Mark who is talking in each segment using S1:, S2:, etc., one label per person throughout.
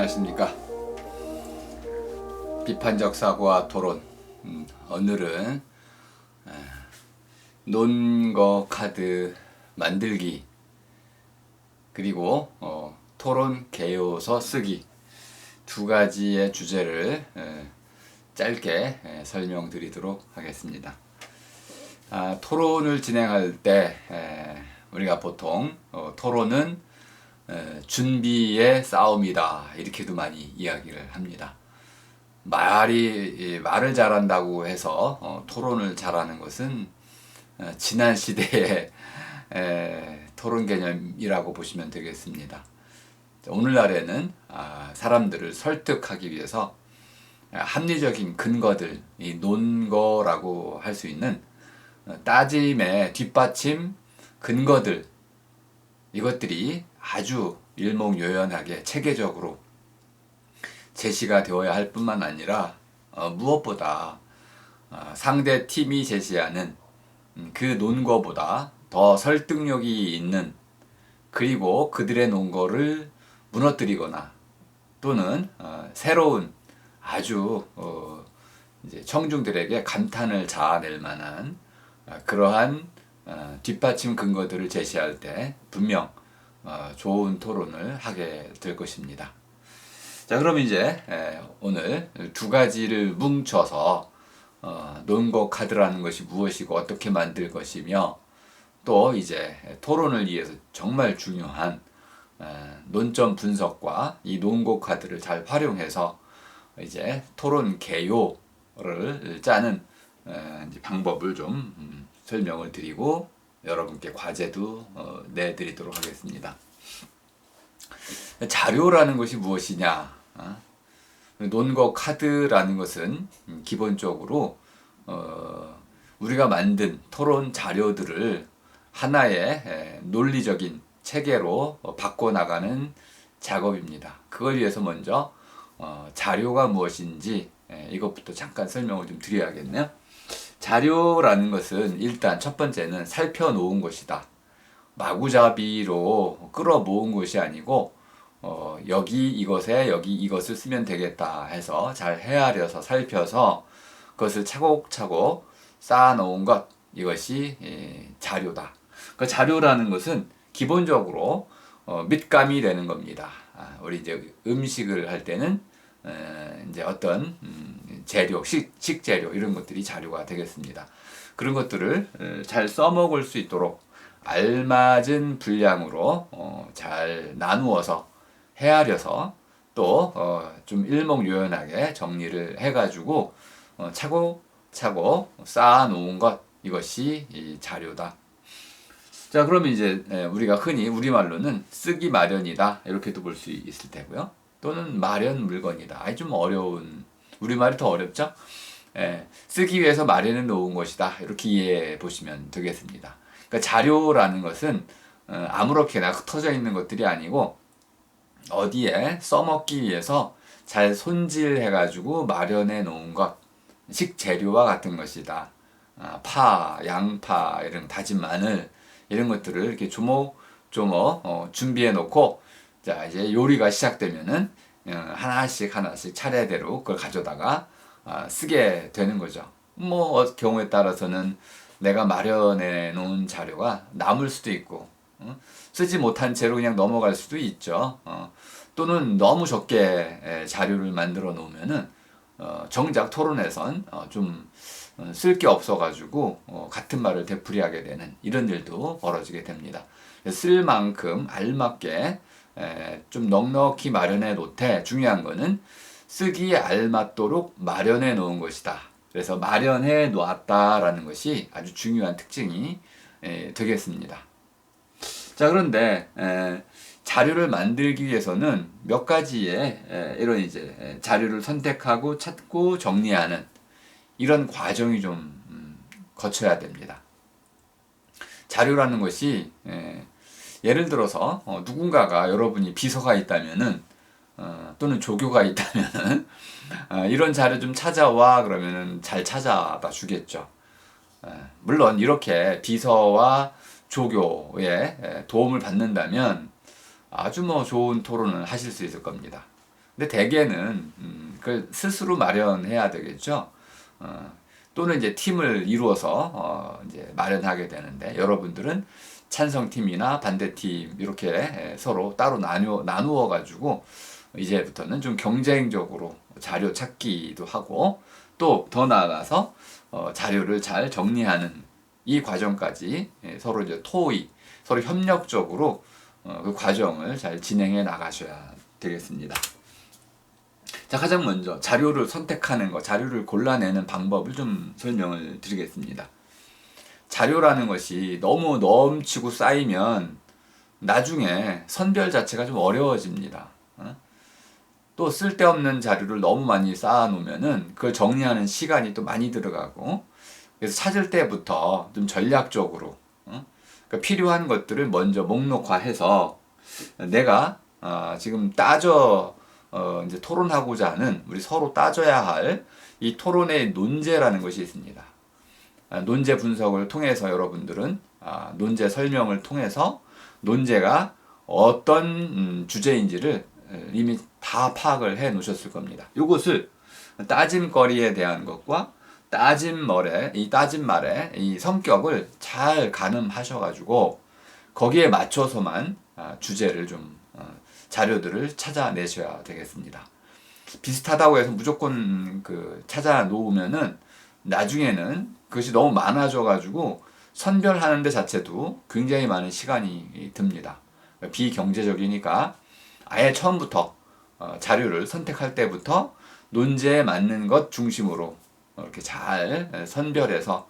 S1: 안녕하십니까. 비판적 사고와 토론. 오늘은 논거 카드 만들기 그리고 토론 개요서 쓰기 두 가지의 주제를 짧게 설명드리도록 하겠습니다. 토론을 진행할 때 우리가 보통 토론은 준비의 싸움이다 이렇게도 많이 이야기를 합니다. 말을 잘한다고 해서 토론을 잘하는 것은 지난 시대의 토론 개념이라고 보시면 되겠습니다. 오늘날에는 사람들을 설득하기 위해서 합리적인 근거들, 이 논거라고 할 수 있는 따짐의 뒷받침 근거들, 이것들이 아주 일목요연하게 체계적으로 제시가 되어야 할 뿐만 아니라 무엇보다 상대 팀이 제시하는 그 논거보다 더 설득력이 있는, 그리고 그들의 논거를 무너뜨리거나 또는 새로운 아주 이제 청중들에게 감탄을 자아낼 만한 그러한 뒷받침 근거들을 제시할 때 분명 좋은 토론을 하게 될 것입니다. 자, 그럼 이제 오늘 두 가지를 뭉쳐서 논거 카드라는 것이 무엇이고 어떻게 만들 것이며, 또 이제 토론을 위해서 정말 중요한 논점 분석과 이 논거 카드를 잘 활용해서 이제 토론 개요를 짜는 이제 방법을 좀 설명을 드리고 여러분께 과제도 내드리도록 하겠습니다. 자료라는 것이 무엇이냐? 논거 카드라는 것은 기본적으로 우리가 만든 토론 자료들을 하나의 논리적인 체계로 바꿔나가는 작업입니다. 그걸 위해서 먼저 자료가 무엇인지 이것부터 잠깐 설명을 좀 드려야겠네요. 자료라는 것은 일단 첫 번째는 살펴놓은 것이다. 마구잡이로 끌어모은 것이 아니고 여기 이것에 여기 이것을 쓰면 되겠다 해서 잘 헤아려서 살펴서 그것을 차곡차곡 쌓아놓은 것, 이것이 자료다. 그 자료라는 것은 기본적으로 밑감이 되는 겁니다. 우리 이제 음식을 할 때는 이제 어떤 재료, 식재료 이런 것들이 자료가 되겠습니다. 그런 것들을 잘 써먹을 수 있도록 알맞은 분량으로 잘 나누어서 헤아려서 또 좀 일목요연하게 정리를 해가지고 차곡차곡 쌓아놓은 것, 이것이 이 자료다. 자, 그러면 이제 우리가 흔히 우리말로는 쓰기 마련이다 이렇게도 볼 수 있을 테고요. 또는 마련 물건이다. 아주 좀 어려운, 우리말이 더 어렵죠? 쓰기 위해서 마련해 놓은 것이다 이렇게 이해해 보시면 되겠습니다. 그러니까 자료라는 것은 아무렇게나 흩어져 있는 것들이 아니고 어디에 써먹기 위해서 잘 손질해가지고 마련해 놓은 것, 식재료와 같은 것이다. 파, 양파, 이런 다진 마늘 이런 것들을 이렇게 조목조목 준비해 놓고, 자 이제 요리가 시작되면은 하나씩 차례대로 그걸 가져다가 쓰게 되는 거죠. 뭐 경우에 따라서는 내가 마련해 놓은 자료가 남을 수도 있고 쓰지 못한 채로 그냥 넘어갈 수도 있죠. 또는 너무 적게 자료를 만들어 놓으면은 정작 토론에선 좀 쓸 게 없어가지고 같은 말을 되풀이하게 되는 이런 일도 벌어지게 됩니다. 쓸 만큼 알맞게 좀 넉넉히 마련해 놓되, 중요한 거는 쓰기에 알맞도록 마련해 놓은 것이다. 그래서 마련해 놓았다라는 것이 아주 중요한 특징이 되겠습니다. 자, 그런데 자료를 만들기 위해서는 몇 가지의 이런 이제 자료를 선택하고 찾고 정리하는 이런 과정이 좀 거쳐야 됩니다. 자료라는 것이 예를 들어서 누군가가, 여러분이 비서가 있다면은 또는 조교가 있다면은 이런 자료 좀 찾아와 그러면은 잘 찾아다 주겠죠. 물론 이렇게 비서와 조교의 도움을 받는다면 아주 뭐 좋은 토론을 하실 수 있을 겁니다. 근데 대개는 그걸 스스로 마련해야 되겠죠. 또는 이제 팀을 이루어서 이제 마련하게 되는데 여러분들은 찬성팀이나 반대팀 이렇게 서로 따로 나누어 가지고 이제부터는 좀 경쟁적으로 자료 찾기도 하고 또 더 나아가서 자료를 잘 정리하는 이 과정까지 서로 이제 토의, 서로 협력적으로 그 과정을 잘 진행해 나가셔야 되겠습니다. 자, 가장 먼저 자료를 선택하는 것, 자료를 골라내는 방법을 좀 설명을 드리겠습니다. 자료라는 것이 너무 넘치고 쌓이면 나중에 선별 자체가 좀 어려워집니다. 또 쓸데없는 자료를 너무 많이 쌓아놓으면은 그걸 정리하는 시간이 또 많이 들어가고 그래서 찾을 때부터 좀 전략적으로 그러니까 필요한 것들을 먼저 목록화해서 내가 지금 이제 토론하고자 하는 우리 서로 따져야 할 이 토론의 논제라는 것이 있습니다. 논제 분석을 통해서 여러분들은 논제 설명을 통해서 논제가 어떤 주제인지를 이미 다 파악을 해 놓으셨을 겁니다. 이것을 따짐거리에 대한 것과 따짐말의 이 성격을 잘 가늠하셔가지고 거기에 맞춰서만 주제를 좀 자료들을 찾아내셔야 되겠습니다. 비슷하다고 해서 무조건 찾아 놓으면은 나중에는 그것이 너무 많아져가지고 선별하는 데 자체도 굉장히 많은 시간이 듭니다. 비경제적이니까 아예 처음부터 자료를 선택할 때부터 논제에 맞는 것 중심으로 이렇게 잘 선별해서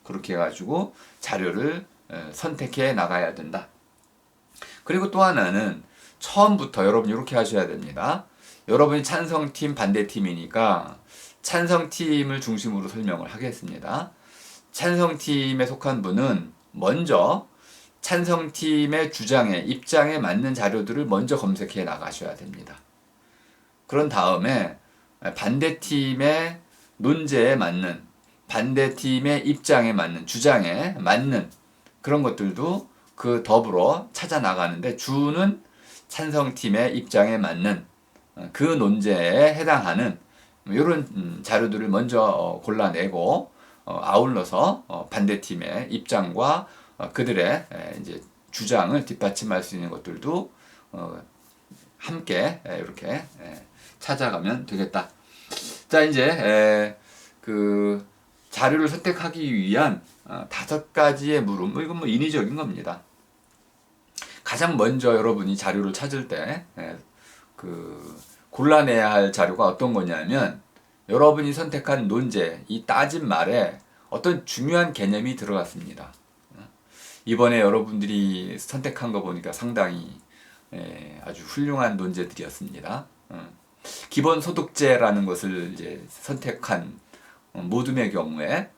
S1: 그렇게 해가지고 자료를 선택해 나가야 된다. 그리고 또 하나는 처음부터 여러분 이렇게 하셔야 됩니다. 여러분이 찬성팀, 반대팀이니까 찬성팀을 중심으로 설명을 하겠습니다. 찬성팀에 속한 분은 먼저 찬성팀의 주장에, 입장에 맞는 자료들을 먼저 검색해 나가셔야 됩니다. 그런 다음에 반대팀의 논제에 맞는, 반대팀의 입장에 맞는, 주장에 맞는 그런 것들도 그 더불어 찾아 나가는데 주는 찬성팀의 입장에 맞는 그 논제에 해당하는 이런 자료들을 먼저 골라내고 아울러서 반대팀의 입장과 그들의 이제 주장을 뒷받침할 수 있는 것들도 함께 이렇게 찾아가면 되겠다. 자, 이제 그 자료를 선택하기 위한 5가지의 물음, 이건 뭐 인위적인 겁니다. 가장 먼저 여러분이 자료를 찾을 때 골라내야 할 자료가 어떤 거냐면 여러분이 선택한 논제, 이 따진 말에 어떤 중요한 개념이 들어갔습니다. 이번에 여러분들이 선택한 거 보니까 상당히 아주 훌륭한 논제들이었습니다. 기본소득제라는 것을 이제 선택한 모둠의 경우에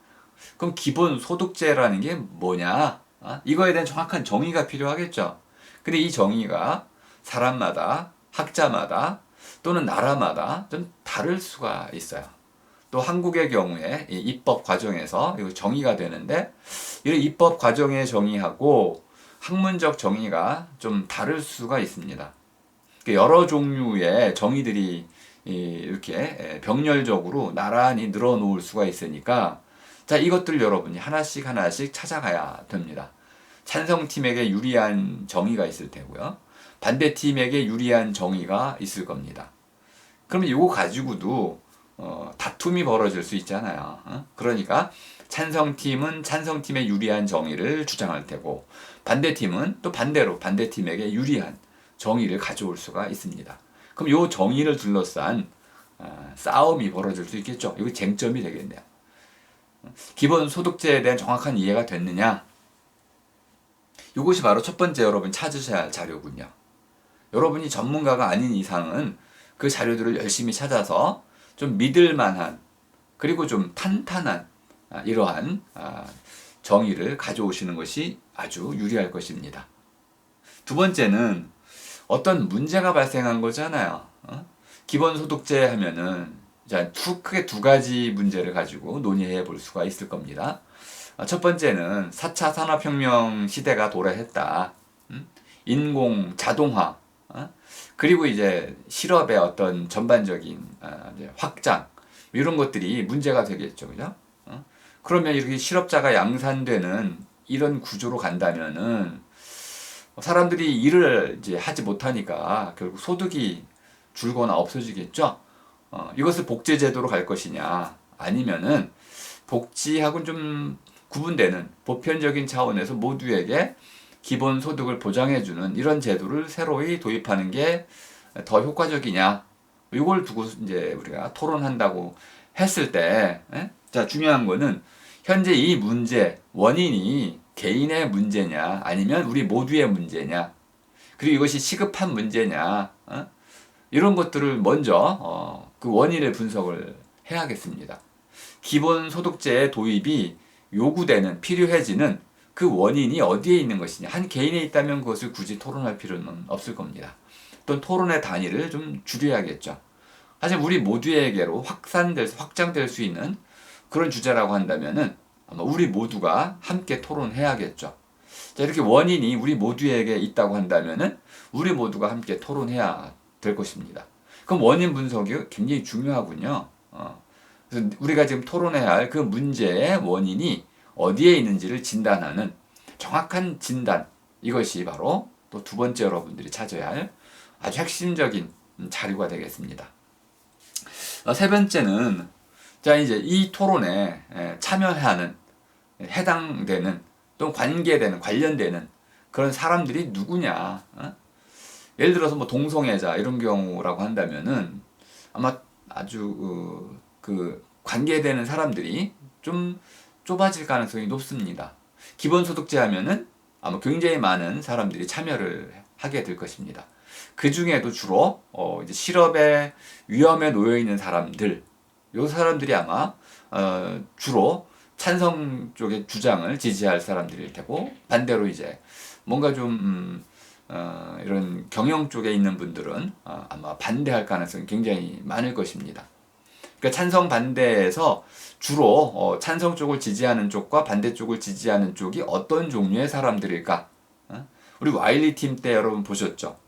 S1: 그럼 기본소득제라는 게 뭐냐? 이거에 대한 정확한 정의가 필요하겠죠. 근데 이 정의가 사람마다, 학자마다 또는 나라마다 좀 다를 수가 있어요. 또 한국의 경우에 이 입법 과정에서 이거 정의가 되는데 이 입법 과정의 정의하고 학문적 정의가 좀 다를 수가 있습니다. 여러 종류의 정의들이 이렇게 병렬적으로 나란히 늘어놓을 수가 있으니까 자, 이것들 여러분이 하나씩 찾아가야 됩니다. 찬성팀에게 유리한 정의가 있을 테고요. 반대팀에게 유리한 정의가 있을 겁니다. 그러면 이거 가지고도 다툼이 벌어질 수 있잖아요. 그러니까 찬성팀은 찬성팀에 유리한 정의를 주장할 테고 반대팀은 또 반대로 반대팀에게 유리한 정의를 가져올 수가 있습니다. 그럼 이 정의를 둘러싼 싸움이 벌어질 수 있겠죠. 이거 쟁점이 되겠네요. 기본소득제에 대한 정확한 이해가 됐느냐? 이것이 바로 첫 번째 여러분 찾으셔야 할 자료군요. 여러분이 전문가가 아닌 이상은 그 자료들을 열심히 찾아서 좀 믿을 만한 그리고 좀 탄탄한 이러한 정의를 가져오시는 것이 아주 유리할 것입니다. 두 번째는 어떤 문제가 발생한 거잖아요. 기본소득제 하면은 크게 2가지 문제를 가지고 논의해 볼 수가 있을 겁니다. 첫 번째는 4차 산업혁명 시대가 도래했다. 인공 자동화 그리고 이제 실업의 어떤 전반적인 이제 확장 이런 것들이 문제가 되겠죠, 그죠? 그러면 이렇게 실업자가 양산되는 이런 구조로 간다면은 사람들이 일을 이제 하지 못하니까 결국 소득이 줄거나 없어지겠죠. 이것을 복지 제도로 갈 것이냐, 아니면은 복지하고는 좀 구분되는 보편적인 차원에서 모두에게 기본 소득을 보장해주는 이런 제도를 새로이 도입하는 게 더 효과적이냐, 이걸 두고 이제 우리가 토론한다고 했을 때, 자, 중요한 거는 현재 이 문제 원인이 개인의 문제냐 아니면 우리 모두의 문제냐, 그리고 이것이 시급한 문제냐, 이런 것들을 먼저 그 원인을 분석을 해야겠습니다. 기본소득제의 도입이 요구되는, 필요해지는 그 원인이 어디에 있는 것이냐. 한 개인에 있다면 그것을 굳이 토론할 필요는 없을 겁니다. 또는 토론의 단위를 좀 줄여야겠죠. 하지만 우리 모두에게로 확장될 수 있는 그런 주제라고 한다면은 아마 우리 모두가 함께 토론해야겠죠. 자, 이렇게 원인이 우리 모두에게 있다고 한다면은 우리 모두가 함께 토론해야 될 것입니다. 그럼 원인 분석이 굉장히 중요하군요. 그래서 우리가 지금 토론해야 할 그 문제의 원인이 어디에 있는지를 진단하는 정확한 진단, 이것이 바로 또 두 번째 여러분들이 찾아야 할 아주 핵심적인 자료가 되겠습니다. 세 번째는, 자, 이제 이 토론에 참여하는, 해당되는 또는 관련되는 그런 사람들이 누구냐. 예를 들어서 뭐 동성애자 이런 경우라고 한다면은 아마 아주 관계되는 사람들이 좀 좁아질 가능성이 높습니다. 기본소득제 하면은 아마 굉장히 많은 사람들이 참여를 하게 될 것입니다. 그 중에도 주로 이제 실업의 위험에 놓여 있는 사람들, 요 사람들이 아마 주로 찬성 쪽의 주장을 지지할 사람들일 테고, 반대로 이제 뭔가 좀 이런 경영 쪽에 있는 분들은 아마 반대할 가능성이 굉장히 많을 것입니다. 그러니까 찬성 반대에서 주로 찬성 쪽을 지지하는 쪽과 반대 쪽을 지지하는 쪽이 어떤 종류의 사람들일까? 우리 와일리 팀 때 여러분 보셨죠?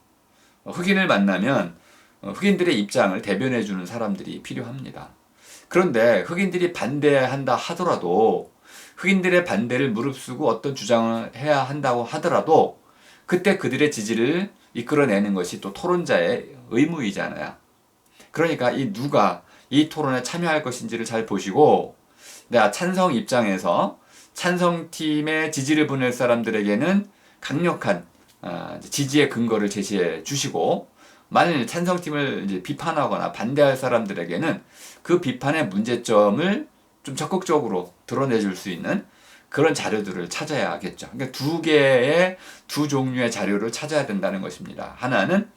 S1: 흑인을 만나면 흑인들의 입장을 대변해주는 사람들이 필요합니다. 그런데 흑인들이 반대한다 하더라도, 흑인들의 반대를 무릅쓰고 어떤 주장을 해야 한다고 하더라도 그때 그들의 지지를 이끌어내는 것이 또 토론자의 의무이잖아요. 그러니까 누가 이 토론에 참여할 것인지를 잘 보시고, 내가 찬성 입장에서 찬성팀의 지지를 보낼 사람들에게는 강력한 지지의 근거를 제시해 주시고, 만일 찬성팀을 이제 비판하거나 반대할 사람들에게는 그 비판의 문제점을 좀 적극적으로 드러내줄 수 있는 그런 자료들을 찾아야겠죠. 그러니까 두 종류의 자료를 찾아야 된다는 것입니다. 하나는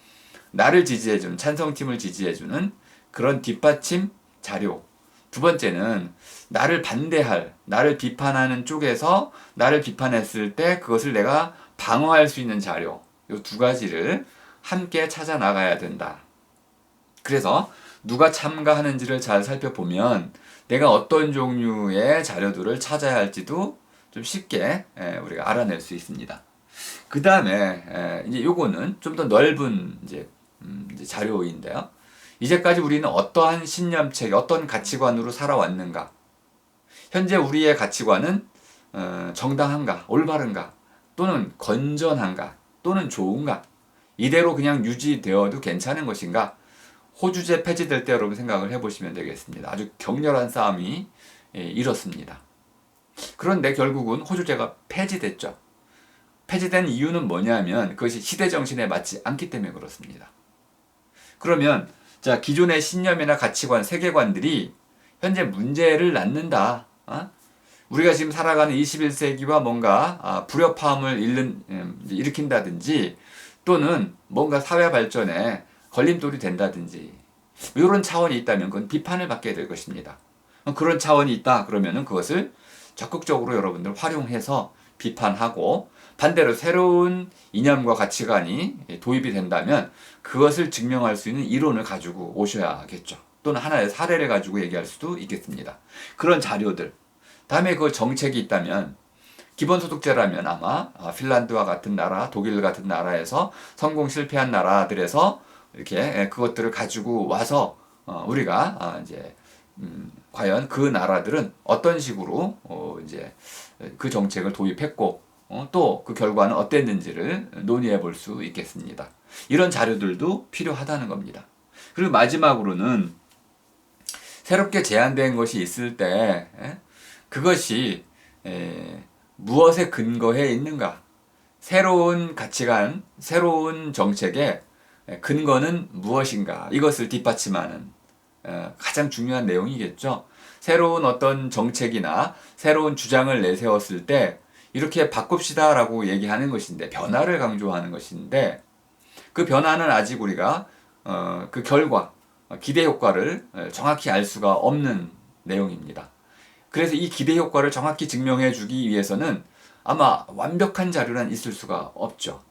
S1: 나를 지지해주는, 찬성팀을 지지해주는 그런 뒷받침 자료. 두 번째는 나를 반대할, 나를 비판하는 쪽에서 나를 비판했을 때 그것을 내가 방어할 수 있는 자료. 이 두 가지를 함께 찾아 나가야 된다. 그래서 누가 참가하는지를 잘 살펴보면 내가 어떤 종류의 자료들을 찾아야 할지도 좀 쉽게 우리가 알아낼 수 있습니다. 그 다음에 이제 요거는 좀 더 넓은 이제 자료인데요. 이제까지 우리는 어떠한 신념책, 어떤 가치관으로 살아왔는가? 현재 우리의 가치관은 정당한가? 올바른가? 또는 건전한가? 또는 좋은가? 이대로 그냥 유지되어도 괜찮은 것인가? 호주제 폐지될 때 여러분 생각을 해보시면 되겠습니다. 아주 격렬한 싸움이 일었습니다. 그런데 결국은 호주제가 폐지됐죠. 폐지된 이유는 뭐냐면 그것이 시대 정신에 맞지 않기 때문에 그렇습니다. 그러면 자, 기존의 신념이나 가치관, 세계관들이 현재 문제를 낳는다. 우리가 지금 살아가는 21세기와 뭔가 불협화음을 일으킨다든지, 또는 뭔가 사회 발전에 걸림돌이 된다든지, 이런 차원이 있다면 그건 비판을 받게 될 것입니다. 그런 차원이 있다 그러면은 그것을 적극적으로 여러분들 활용해서 비판하고, 반대로 새로운 이념과 가치관이 도입이 된다면 그것을 증명할 수 있는 이론을 가지고 오셔야겠죠. 또는 하나의 사례를 가지고 얘기할 수도 있겠습니다. 그런 자료들, 다음에 그 정책이 있다면 기본소득제라면 아마 핀란드와 같은 나라, 독일 같은 나라에서 성공 실패한 나라들에서 이렇게 그것들을 가지고 와서 우리가 이제 과연 그 나라들은 어떤 식으로 이제 그 정책을 도입했고 또 그 결과는 어땠는지를 논의해 볼 수 있겠습니다. 이런 자료들도 필요하다는 겁니다. 그리고 마지막으로는 새롭게 제안된 것이 있을 때 그것이 무엇에 근거해 있는가? 새로운 가치관, 새로운 정책의 근거는 무엇인가? 이것을 뒷받침하는 가장 중요한 내용이겠죠. 새로운 어떤 정책이나 새로운 주장을 내세웠을 때 이렇게 바꿉시다라고 얘기하는 것인데, 변화를 강조하는 것인데, 그 변화는 아직 우리가 그 결과, 기대 효과를 정확히 알 수가 없는 내용입니다. 그래서 이 기대 효과를 정확히 증명해 주기 위해서는 아마 완벽한 자료는 있을 수가 없죠.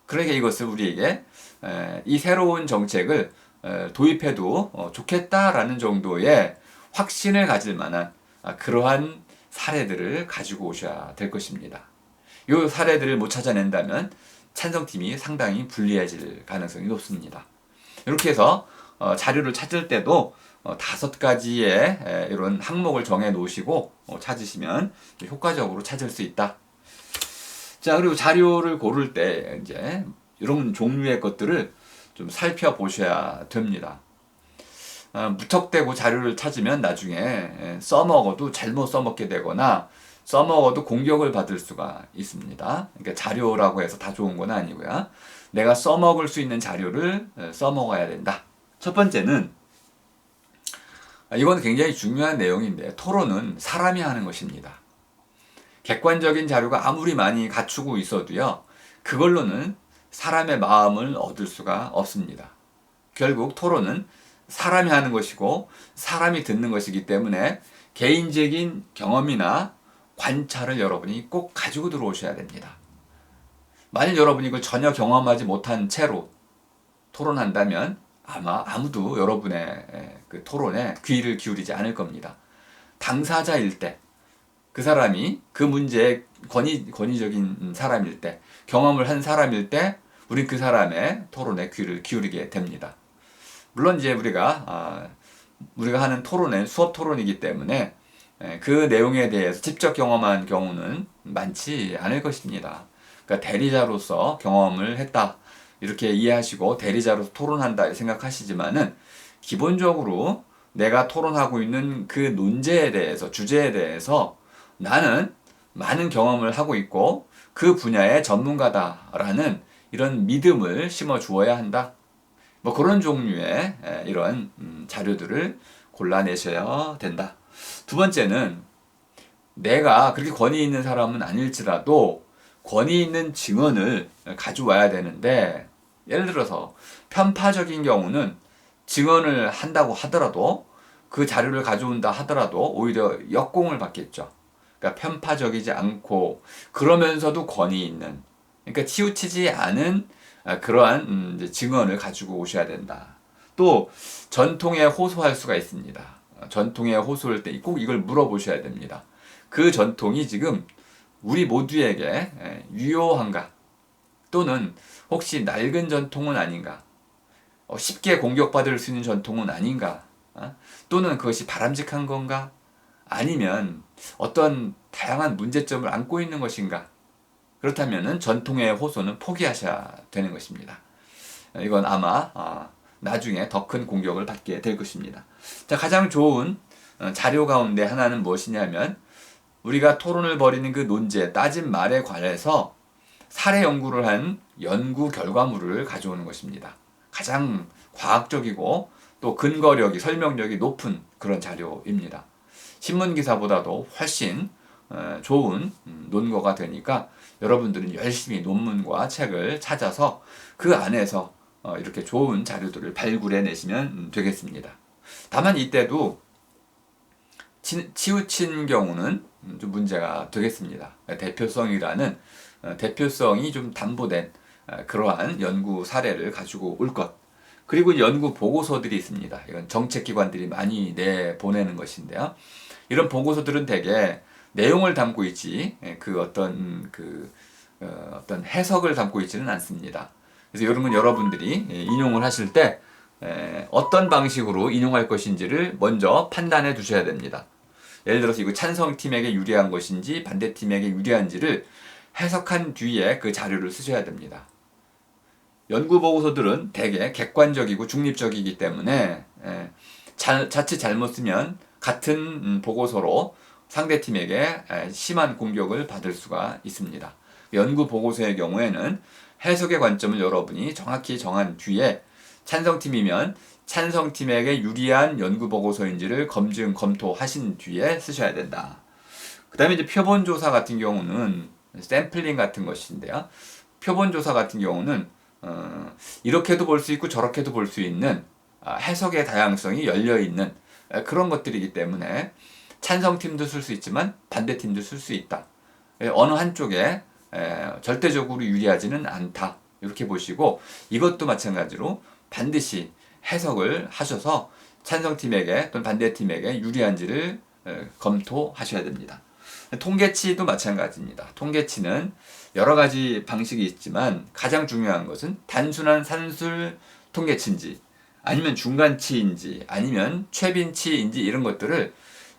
S1: 그러니까 이것을 우리에게 이 새로운 정책을 도입해도 좋겠다라는 정도의 확신을 가질 만한 그러한 사례들을 가지고 오셔야 될 것입니다. 이 사례들을 못 찾아낸다면 찬성팀이 상당히 불리해질 가능성이 높습니다. 이렇게 해서 자료를 찾을 때도 5가지의 이런 항목을 정해 놓으시고 찾으시면 효과적으로 찾을 수 있다. 자, 그리고 자료를 고를 때 이제 이런 종류의 것들을 좀 살펴보셔야 됩니다. 무턱대고 자료를 찾으면 나중에 써먹어도 잘못 써먹게 되거나 써먹어도 공격을 받을 수가 있습니다. 그러니까 자료라고 해서 다 좋은 건 아니고요. 내가 써먹을 수 있는 자료를 써먹어야 된다. 첫 번째는 이건 굉장히 중요한 내용인데, 토론은 사람이 하는 것입니다. 객관적인 자료가 아무리 많이 갖추고 있어도요, 그걸로는 사람의 마음을 얻을 수가 없습니다. 결국 토론은 사람이 하는 것이고 사람이 듣는 것이기 때문에 개인적인 경험이나 관찰을 여러분이 꼭 가지고 들어오셔야 됩니다. 만일 여러분이 이걸 전혀 경험하지 못한 채로 토론한다면 아마 아무도 여러분의 그 토론에 귀를 기울이지 않을 겁니다. 당사자일 때, 그 사람이 그 문제에 권위적인 사람일 때, 경험을 한 사람일 때, 우린 그 사람의 토론에 귀를 기울이게 됩니다. 물론 이제 우리가 하는 토론은 수업 토론이기 때문에 그 내용에 대해서 직접 경험한 경우는 많지 않을 것입니다. 그러니까 대리자로서 경험을 했다, 이렇게 이해하시고 대리자로서 토론한다 생각하시지만은, 기본적으로 내가 토론하고 있는 그 논제에 대해서, 주제에 대해서 나는 많은 경험을 하고 있고 그 분야의 전문가다라는 이런 믿음을 심어 주어야 한다. 뭐 그런 종류의 이런 자료들을 골라내셔야 된다. 두 번째는 내가 그렇게 권위 있는 사람은 아닐지라도 권위 있는 증언을 가져와야 되는데, 예를 들어서 편파적인 경우는 증언을 한다고 하더라도, 그 자료를 가져온다 하더라도 오히려 역공을 받겠죠. 그러니까 편파적이지 않고 그러면서도 권위 있는, 그러니까 치우치지 않은 그러한 증언을 가지고 오셔야 된다. 또 전통에 호소할 수가 있습니다. 전통에 호소할 때 꼭 이걸 물어보셔야 됩니다. 그 전통이 지금 우리 모두에게 유효한가? 또는 혹시 낡은 전통은 아닌가? 쉽게 공격받을 수 있는 전통은 아닌가? 또는 그것이 바람직한 건가? 아니면 어떤 다양한 문제점을 안고 있는 것인가? 그렇다면 전통의 호소는 포기하셔야 되는 것입니다. 이건 아마 나중에 더 큰 공격을 받게 될 것입니다. 자, 가장 좋은 자료 가운데 하나는 무엇이냐면, 우리가 토론을 벌이는 그 논제, 따진 말에 관해서 사례 연구를 한 연구 결과물을 가져오는 것입니다. 가장 과학적이고 또 근거력이, 설명력이 높은 그런 자료입니다. 신문 기사보다도 훨씬 좋은 논거가 되니까 여러분들은 열심히 논문과 책을 찾아서 그 안에서 이렇게 좋은 자료들을 발굴해 내시면 되겠습니다. 다만 이때도 치우친 경우는 좀 문제가 되겠습니다. 대표성이라는 대표성이 좀 담보된 그러한 연구 사례를 가지고 올 것. 그리고 연구 보고서들이 있습니다. 이건 정책기관들이 많이 내보내는 것인데요. 이런 보고서들은 대개 내용을 담고 있지 그 어떤 해석을 담고 있지는 않습니다. 그래서 이런 건 여러분들이 인용을 하실 때 어떤 방식으로 인용할 것인지를 먼저 판단해 두셔야 됩니다. 예를 들어서 이거 찬성팀에게 유리한 것인지 반대팀에게 유리한지를 해석한 뒤에 그 자료를 쓰셔야 됩니다. 연구 보고서들은 대개 객관적이고 중립적이기 때문에 자칫 잘못 쓰면 같은 보고서로 상대팀에게 심한 공격을 받을 수가 있습니다. 연구 보고서의 경우에는 해석의 관점을 여러분이 정확히 정한 뒤에 찬성팀이면 찬성팀에게 유리한 연구 보고서인지를 검토하신 뒤에 쓰셔야 된다. 그 다음에 이제 표본조사 같은 경우는 샘플링 같은 것인데요. 표본조사 같은 경우는 이렇게도 볼 수 있고 저렇게도 볼 수 있는 해석의 다양성이 열려있는 그런 것들이기 때문에 찬성팀도 쓸 수 있지만 반대팀도 쓸 수 있다. 어느 한쪽에 절대적으로 유리하지는 않다. 이렇게 보시고 이것도 마찬가지로 반드시 해석을 하셔서 찬성팀에게 또는 반대팀에게 유리한지를 검토하셔야 됩니다. 통계치도 마찬가지입니다. 통계치는 여러 가지 방식이 있지만 가장 중요한 것은 단순한 산술 통계치인지 아니면 중간치인지 아니면 최빈치인지 이런 것들을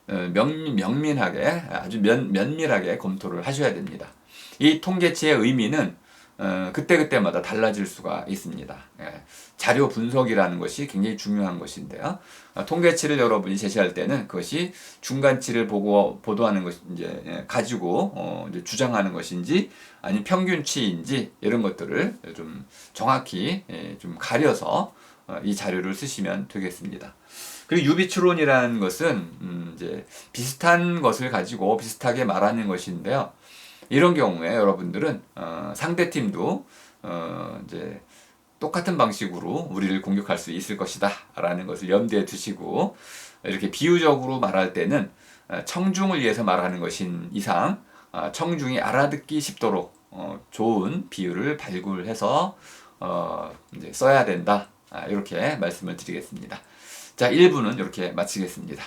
S1: 명민하게 아주 면밀하게 검토를 하셔야 됩니다. 이 통계치의 의미는 그때그때마다 달라질 수가 있습니다. 자료 분석이라는 것이 굉장히 중요한 것인데요. 통계치를 여러분이 제시할 때는 그것이 중간치를 보도하는 것 이제 가지고 이제 주장하는 것인지 아니면 평균치인지 이런 것들을 좀 정확히 좀 가려서 이 자료를 쓰시면 되겠습니다. 그리고 유비추론이라는 것은 이제 비슷한 것을 가지고 비슷하게 말하는 것인데요. 이런 경우에 여러분들은 상대팀도 이제 똑같은 방식으로 우리를 공격할 수 있을 것이다 라는 것을 염두에 두시고 이렇게 비유적으로 말할 때는 청중을 위해서 말하는 것인 이상 청중이 알아듣기 쉽도록 좋은 비유를 발굴해서 이제 써야 된다. 이렇게 말씀을 드리겠습니다. 자, 1부는 이렇게 마치겠습니다.